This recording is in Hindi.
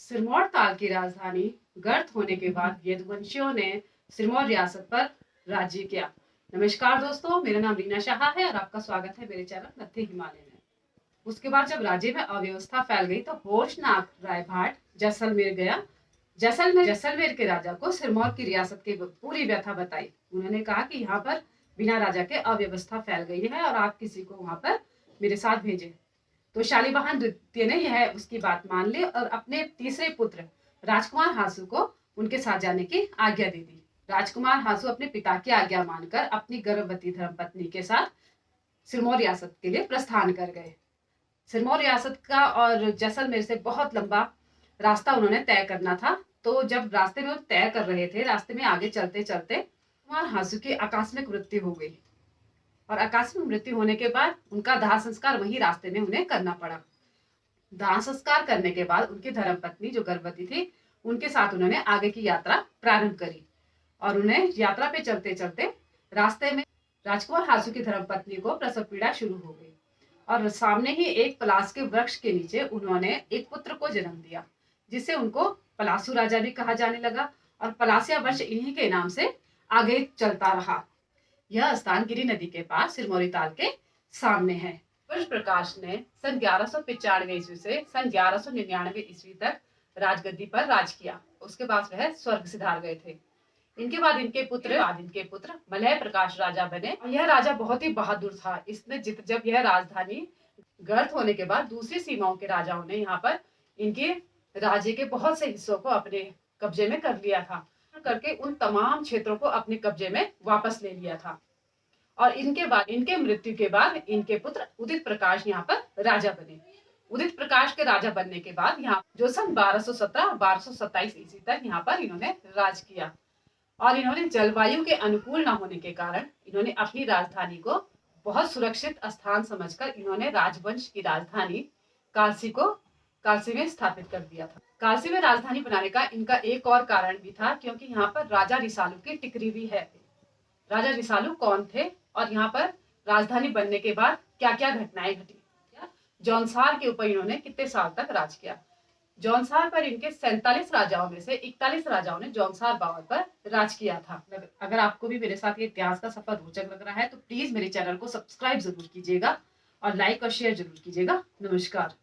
सिरमौर ताल की राजधानी गर्त होने के बाद यदुवंशियों ने सिरमौर रियासत पर राज्य किया। नमस्कार दोस्तों, मेरा नाम रीना शाह है और आपका स्वागत है मेरे चैनल नत्थे हिमालय में। उसके बाद जब राज्य में अव्यवस्था फैल गई तो होशनाग रायभाट जैसलमेर गया। जैसलमेर के राजा को सिरमौर की रियासत की पूरी व्यथा बताई। उन्होंने कहा कि यहाँ पर बिना राजा के अव्यवस्था फैल गई है और आप किसी को वहां पर मेरे साथ भेजें। तो शालिवाहन द्वितीय ने यह उसकी बात मान ली और अपने तीसरे पुत्र राजकुमार हासू को उनके साथ जाने की आज्ञा दे दी। राजकुमार हासू अपने पिता की आज्ञा मानकर अपनी गर्भवती धर्मपत्नी के साथ सिरमौर रियासत के लिए प्रस्थान कर गए। सिरमौर रियासत का और जैसलमेर से बहुत लंबा रास्ता उन्होंने तय करना था। तो जब रास्ते में वो तय कर रहे थे, रास्ते में आगे चलते चलते राजकुमार हासू की आकस्मिक मृत्यु हो गई और आकस्मिक मृत्यु होने के बाद उनका दाह संस्कार वही रास्ते में उन्हें करना पड़ा। दाह संस्कार करने के बाद उनकी धर्मपत्नी जो गर्भवती थी, उनके साथ उन्होंने आगे की यात्रा प्रारंभ करी और उन्हें यात्रा पे चलते चलते रास्ते में राजकुमार हासू की धर्मपत्नी को प्रसव पीड़ा शुरू हो गई और सामने ही एक पलास के वृक्ष के नीचे उन्होंने एक पुत्र को जन्म दिया, जिससे उनको पलासू राजा भी कहा जाने लगा और पलासिया वंश इन्हीं के नाम से आगे चलता रहा। यह स्थान गिरि नदी के पास सिरमौरी ताल के सामने है। वंश प्रकाश ने सन 1195 ईस्वी से सन 1199 ईस्वी तक राजगद्दी पर राज किया। उसके बाद वह स्वर्ग सिधार गए थे। इनके बाद इनके पुत्र मलय प्रकाश राजा बने। यह राजा बहुत ही बहादुर था। इसने जब यह राजधानी गर्त होने के बाद दूसरी सीमाओं के राजाओं ने यहाँ पर इनके राज्य के बहुत से हिस्सों को अपने कब्जे में कर लिया था, करके उन तमाम क्षेत्रों को अपने कब्जे में वापस ले लिया था। और इनके मृत्यु के बाद इनके पुत्र उदित प्रकाश यहाँ पर राजा बने। उदित प्रकाश के राजा बनने के बाद यहाँ जो सन 1217-1227 ईस्वी तक यहाँ पर इन्होंने राज किया और इन्होंने जलवायु के अनुकूल न होने के कारण इन्होंने अपनी राजधानी को बहुत सुरक्षित स्थान समझकर इन्होंने राजवंश की राजधानी कालसी में स्थापित कर दिया था। कालसी में राजधानी बनाने का इनका एक और कारण भी था, क्योंकि यहाँ पर राजा रिसालू की टिकरी भी है। राजा रिसालू कौन थे और यहाँ पर राजधानी बनने के बाद क्या क्या घटनाएं घटी, जौनसार के ऊपर इन्होंने कितने साल तक राज किया। जौनसार पर इनके 47 राजाओं में से 41 राजाओं ने जौनसार बावर पर राज किया था। अगर आपको भी मेरे साथ ये इतिहास का सफर रोचक लग रहा है तो प्लीज मेरे चैनल को सब्सक्राइब जरूर कीजिएगा और लाइक और शेयर जरूर कीजिएगा। नमस्कार।